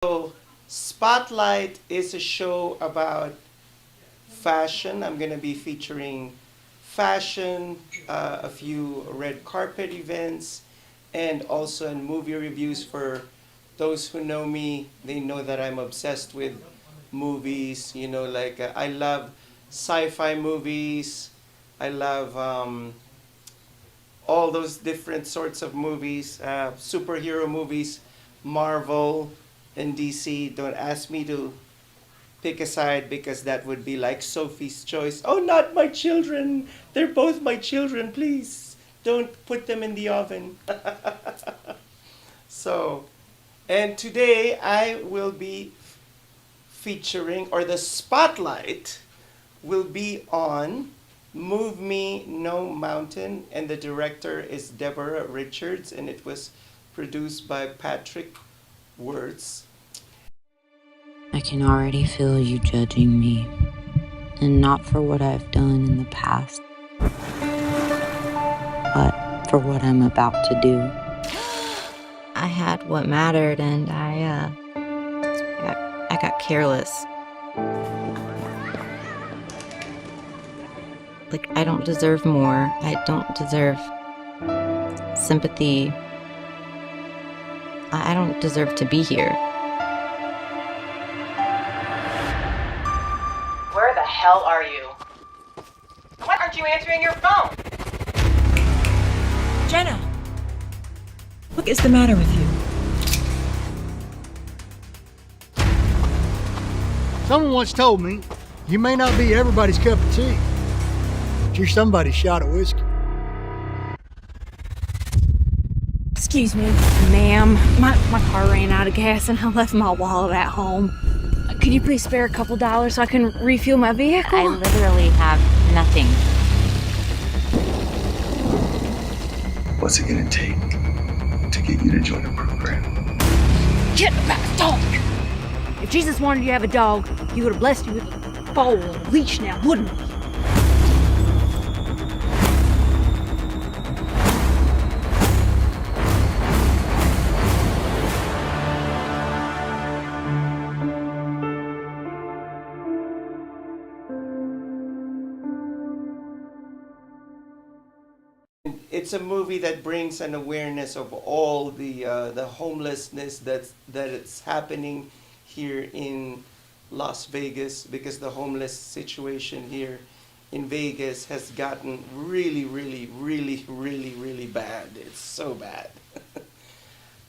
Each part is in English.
So, Spotlight is a show about fashion. I'm going to be featuring fashion, a few red carpet events, and also in movie reviews. For those who know me, they know that I'm obsessed with movies. I love sci-fi movies. I love all those different sorts of movies, superhero movies, Marvel and DC. Don't ask me to pick a side because that would be like Sophie's Choice. Oh, not my children. They're both my children. Please don't put them in the oven. So, and today I will be featuring, or the spotlight will be on Move Me No Mountain, and the director is Deborah Richards, and it was produced by Patrick Wirtz. I can already feel you judging me, and not for what I've done in the past, but for what I'm about to do. I had what mattered, and I got careless. Like, I don't deserve more. I don't deserve sympathy. I don't deserve to be here. Where the hell are you? Why aren't you answering your phone? Jenna! What is the matter with you? Someone once told me, you may not be everybody's cup of tea, but you're somebody's shot of whiskey. Excuse me, ma'am. My car ran out of gas and I left my wallet at home. Could you please spare a couple dollars so I can refuel my vehicle? I literally have nothing. What's it gonna take to get you to join the program? Get back, dog! If Jesus wanted you to have a dog, he would have blessed you with a foal and a leash now, wouldn't he? It's a movie that brings an awareness of all the homelessness that it's happening here in Las Vegas, because the homeless situation here in Vegas has gotten really, really, really, really, really bad. It's so bad.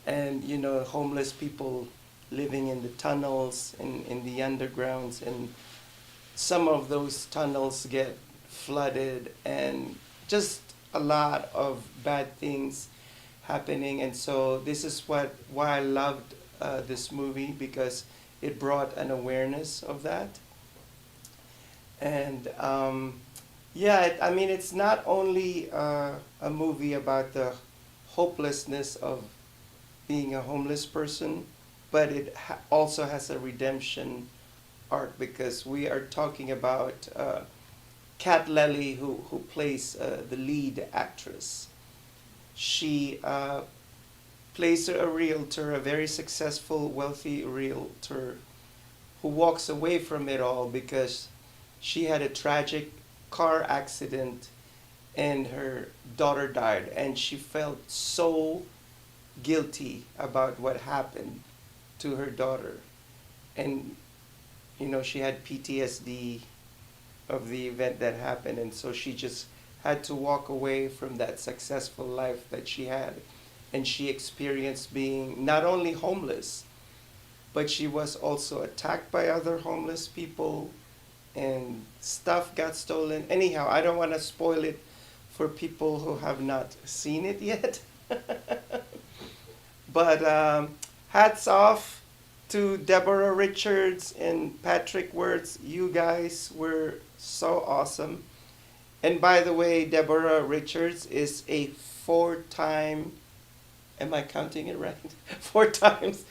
And homeless people living in the tunnels and in the undergrounds, and some of those tunnels get flooded, and just a lot of bad things happening. And so this is why I loved this movie, because it brought an awareness of that. And it's not only a movie about the hopelessness of being a homeless person, but it also has a redemption arc, because we are talking about Kat Lely, who plays the lead actress. She plays a realtor, a very successful, wealthy realtor, who walks away from it all because she had a tragic car accident and her daughter died, and she felt so guilty about what happened to her daughter. And she had PTSD of the event that happened, and so she just had to walk away from that successful life that she had. And she experienced being not only homeless, but she was also attacked by other homeless people, and stuff got stolen. Anyhow, I don't want to spoil it for people who have not seen it yet. But hats off to Deborah Richards and Patrick Wirtz. You guys were so awesome. And by the way, Deborah Richards is a 4-time, am I counting it right? 4 times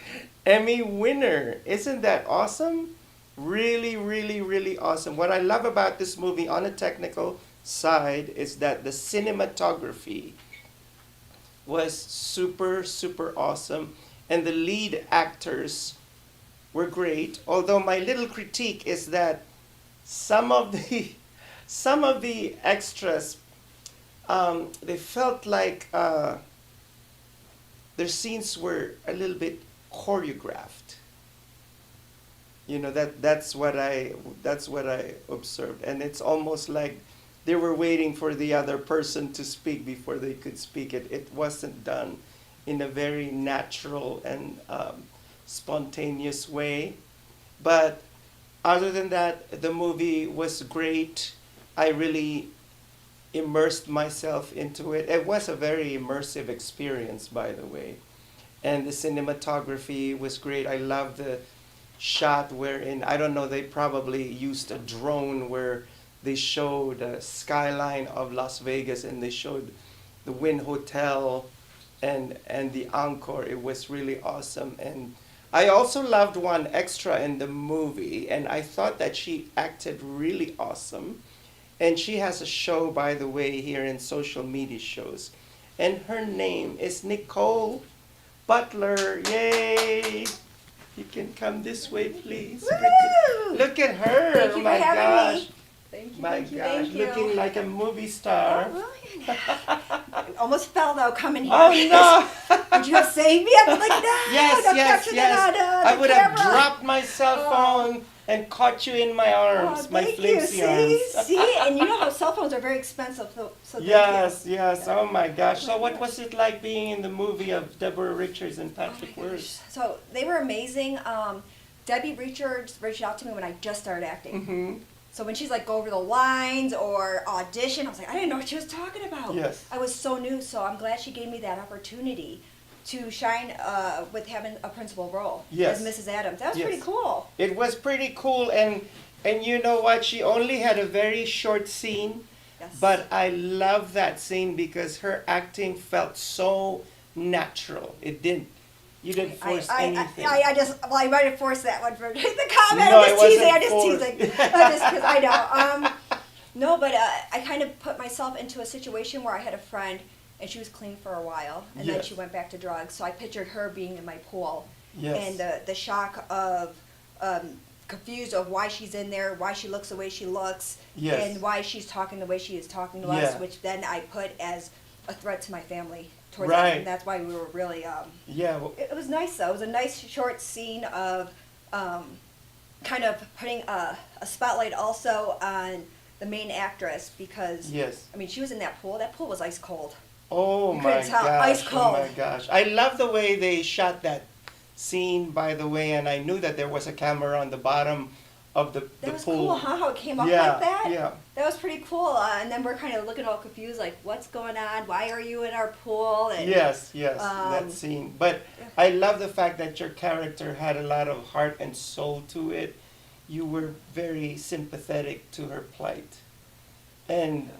Emmy winner. Isn't that awesome? Really, really, really awesome. What I love about this movie on a technical side is that the cinematography was super, super awesome. And the lead actors were great. Although my little critique is that some of the some of the extras, they felt like their scenes were a little bit choreographed. That's what I observed, and it's almost like they were waiting for the other person to speak before they could speak. It wasn't done in a very natural and spontaneous way. But other than that, the movie was great. I really immersed myself into it. It was a very immersive experience, by the way. And the cinematography was great. I love the shot wherein, I don't know, they probably used a drone where they showed the skyline of Las Vegas and they showed the Wynn Hotel and the Encore. It was really awesome. And I also loved one extra in the movie, and I thought that she acted really awesome. And she has a show, by the way, here in social media shows. And her name is Nicole Butler. Yay! You can come this way, please. Woo! Look at her. Thank you my for having gosh. me. Thank you. My thank you, gosh, thank you. looking like a movie star. I almost fell though coming here. Oh no! Would you have saved me? I'm like, no, Yes, don't yes, capture yes. that on I would camera. have dropped my cell Oh. phone and caught you in my arms, Oh, my thank you. flimsy arms. See, and you know how cell phones are very expensive, so thank Yes, you. yes. Oh my gosh. So Oh my what gosh. was it like being in the movie of Deborah Richards and Oh my Patrick gosh. Wirtz? So they were amazing. Debbie Richards reached out to me when I just started acting. Mm-hmm. So when she's like go over the lines or audition, I was like, I didn't know what she was talking about. Yes. I was so new, so I'm glad she gave me that opportunity to shine with having a principal role Yes. as Mrs. Adams. That was Yes. pretty cool. It was pretty cool, and you know what? She only had a very short scene, Yes. but I love that scene because her acting felt so natural. You didn't force anything. I might have forced that one for the comment. No, I'm it just teasing. wasn't I'm just forced. teasing. Just because I know. No, but I kind of put myself into a situation where I had a friend and she was clean for a while, and then Yes. she went back to drugs. So I pictured her being in my pool, Yes. and the shock of confused of why she's in there, why she looks the way she looks, Yes. and why she's talking the way she is talking to Yeah. us, which then I put as a threat to my family towards Right. that, and that's why we were really. Yeah. Well, It was nice though. It was a nice short scene of kind of putting a spotlight also on the main actress because yes. I mean she was in that pool. That pool was ice cold. Oh You my couldn't tell. gosh. Ice Oh cold. my gosh. I love the way they shot that scene, by the way, and I knew that there was a camera on the bottom of the That was pool. cool, huh? How it came up Yeah, like that. yeah. That was pretty cool. And then we're kind of looking all confused, like, what's going on? Why are you in our pool? And Yes, that Um, scene. But I love the fact that your character had a lot of heart and soul to it. You were very sympathetic to her plight. And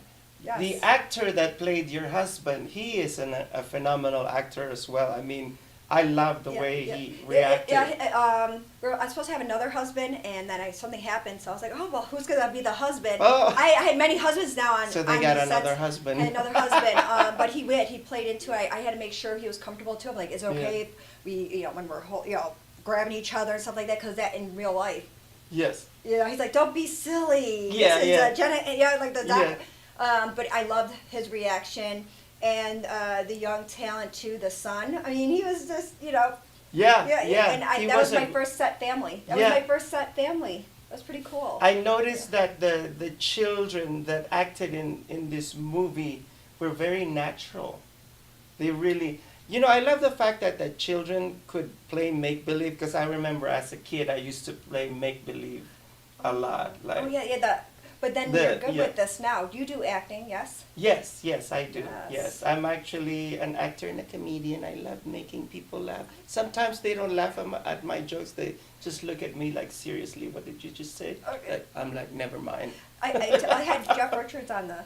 Yes. the actor that played your husband, he is a phenomenal actor as well. I mean, I love the way he reacted. I was supposed to have another husband, and then something happened, so I was like, oh, well, who's going to be the husband? Oh. I had many husbands now on So they on got the another sets. husband. Had another husband, but he played into it. I had to make sure he was comfortable, too. I'm like, is it okay if we, when we're, grabbing each other and stuff like that? Because that in real life. Yes. He's like, don't be silly. Yeah, This is, yeah. Jenna, like the doc. Yeah. But I loved his reaction. And the young talent, too, the son. I mean, he was just, Yeah. and He that was a- my first set family. That Yeah. was my first set family. That was pretty cool. I noticed that the children that acted in this movie were very natural. They really, I love the fact that the children could play make-believe, because I remember as a kid I used to play make-believe a lot. Like, Oh yeah. But then you're good with this now. You do acting, yes? Yes, I do. Yes. Yes, I'm actually an actor and a comedian. I love making people laugh. Sometimes they don't laugh at my jokes. They just look at me like, seriously, what did you just say? Okay. Like, I'm like, never mind. I had Jeff Richards on the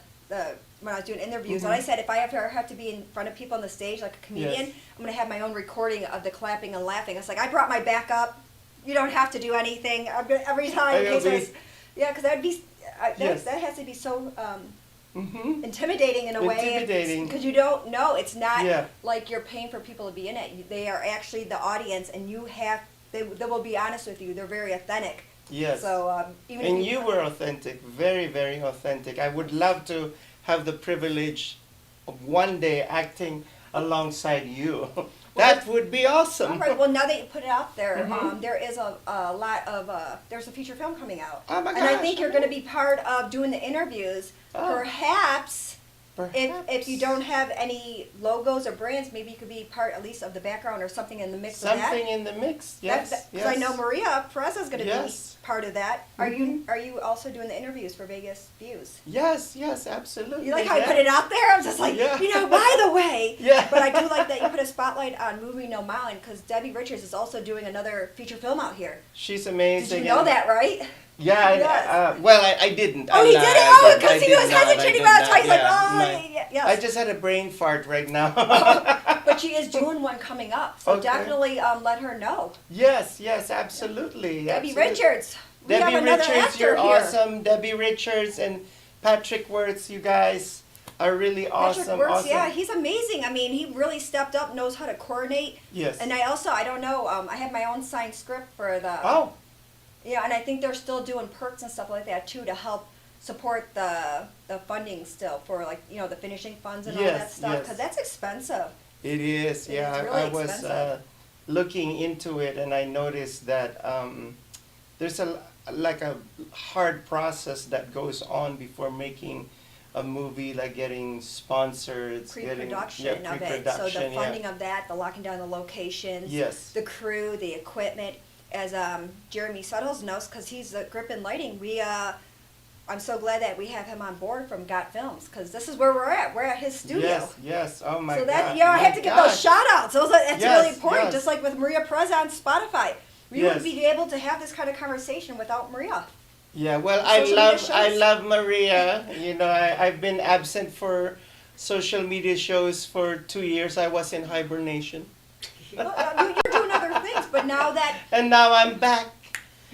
when I was doing interviews, and I said if I ever have to be in front of people on the stage like a comedian, Yes. I'm going to have my own recording of the clapping and laughing. It's like I brought my backup. You don't have to do anything. I'm gonna, every time. in case there's- Yeah, because that'd be Yes. that has to be so Mm-hmm. intimidating in a way. Intimidating. Because you don't know. It's not Yeah. like you're paying for people to be in it. They are actually the audience, and you have they will be honest with you. They're very authentic. Yes. So even And if you were authentic, very, very authentic. I would love to have the privilege of one day acting alongside you. That would be awesome. All right. Well, now that you put it out there, Mhm. there is a lot of there's a feature film coming out. Oh my And I gosh, think you're going to be part of doing the interviews. Oh. Perhaps. If Perhaps. you don't have any logos or brands, maybe you could be part at least of the background or something in the mix of that. Something in the mix, yes. Because I know Maria Perez is going to Yes. be part of that. Are you also doing the interviews for Vegas Views? Yes, yes, absolutely. You like how I yeah. put it out there? I was just like, Yeah. by the way. Yeah. But I do like that you put a spotlight on Moving No Mountain because Debbie Richards is also doing another feature film out here. She's Did amazing. you know and- that, right? Yeah, Yes. well, I didn't. Oh, I he lied. did it? I Oh, did- because I he did was not. I hesitating did about it. not. So he's like, Yeah, oh, my- yes. I just had a brain fart right now. But she is doing one coming up. So Okay. definitely let her know. Yes, yes, absolutely. Debbie absolutely. Richards. We Debbie have another Richards, actor you're here. awesome. Debbie Richards and Patrick Wirtz, you guys are really Patrick awesome. Wirtz, awesome. yeah, he's amazing. I mean, he really stepped up, knows how to coordinate. Yes. And I don't know, I have my own signed script for the. Oh, Yeah, and I think they're still doing perks and stuff like that too to help support the funding still for like the finishing funds and all that Yes, stuff yes. because that's expensive. it is. It Yeah, is really I was expensive. looking into it and I noticed that there's like a hard process that goes on before making a movie, like getting sponsors, Pre-production getting, of it, so the pre-production, yeah. funding of that, the locking down the locations, Yes. the crew, the equipment. As Jeremy Suttles knows, because he's at Grip and Lighting, I'm so glad that we have him on board from Got Films, because this is where we're at. We're at his studio. Yes, yes. Oh my So God. that I my have to give gosh. those shout outs. That's Yes, really important. yes. Just like with Maria Perez on Spotify. We Yes. wouldn't be able to have this kind of conversation without Maria. Yeah, well, Social media I shows. love Maria. I've been absent for social media shows for 2 years. I was in hibernation. Well, you're doing other things, but now that And now I'm back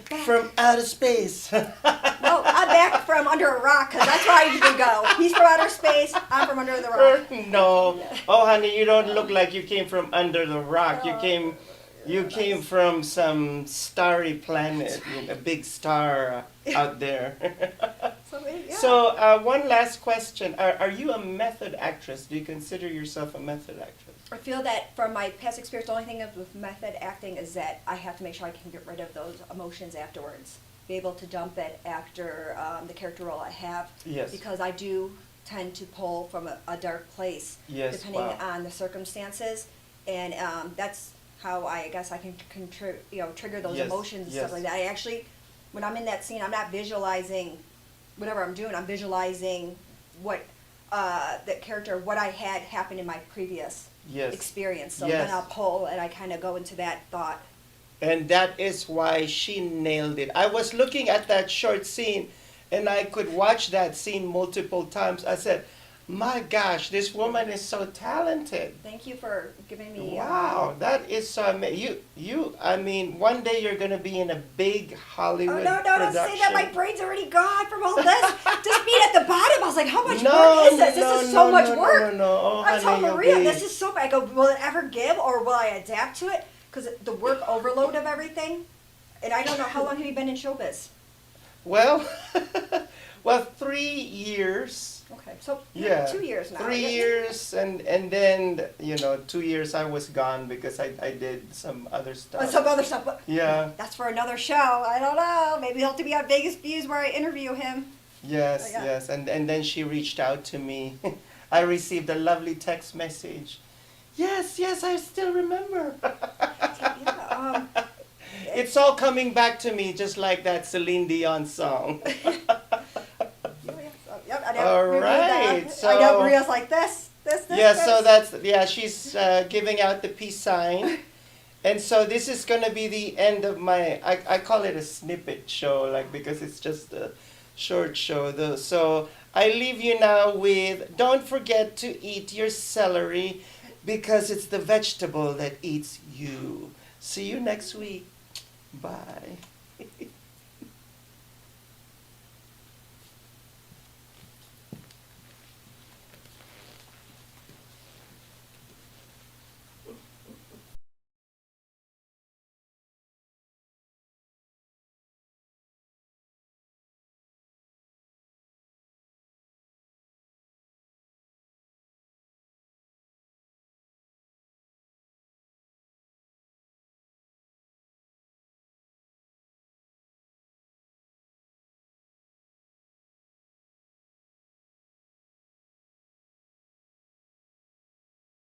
back. from outer space. No, I'm back from under a rock because that's where I usually go. He's from outer space. I'm from under the rock. No. Oh, honey, you don't look like you came from under the rock. You came from some starry planet, a big star out there. So, yeah. So, one last question. Are you a method actress? Do you consider yourself a method actress? I feel that from my past experience, the only thing with method acting is that I have to make sure I can get rid of those emotions afterwards. Be able to dump it after the character role I have. Yes. Because I do tend to pull from a dark place, Yes, depending wow. on the circumstances, and that's how I guess I can trigger those Yes, emotions and yes. stuff like that. I actually, when I'm in that scene, I'm not visualizing whatever I'm doing. I'm visualizing what that character, what I had happen in my previous Yes. experience. So Yes. then I'll pull and I kind of go into that thought. And that is why she nailed it. I was looking at that short scene and I could watch that scene multiple times. I said, my gosh, this woman is so talented. Thank you for giving me. Wow, that is so amazing. I mean, one day you're going to be in a big Oh Hollywood no, production. don't say that. My brain's already gone from all this. Just being at the bottom, I was like, how much No, work is this? no, This is so no, much no, work. no. Oh, I told honey, you'll Maria, be- this is so bad. I go, will it ever give or will I adapt to it? Because the work overload of everything. And I don't know, how long have you been in showbiz? Well, well, 3 years. Okay, so Yeah. 2 years now. 3 Yeah. years, and then 2 years I was gone because I did some other stuff. Some other stuff, but Yeah. that's for another show. I don't know. Maybe he'll have to be on Vegas Views where I interview him. Yes, Yeah. yes, and then she reached out to me. I received a lovely text message. Yes, I still remember. Yeah, It's all coming back to me, just like that Celine Dion song. Yep, I know. All Maria, right, I know so- Maria's like this. Yeah, this. so she's giving out the peace sign. And so this is going to be the end of my, I call it a snippet show, like, because it's just a short show though. So I leave you now with, don't forget to eat your celery because it's the vegetable that eats you. See you next week. Bye.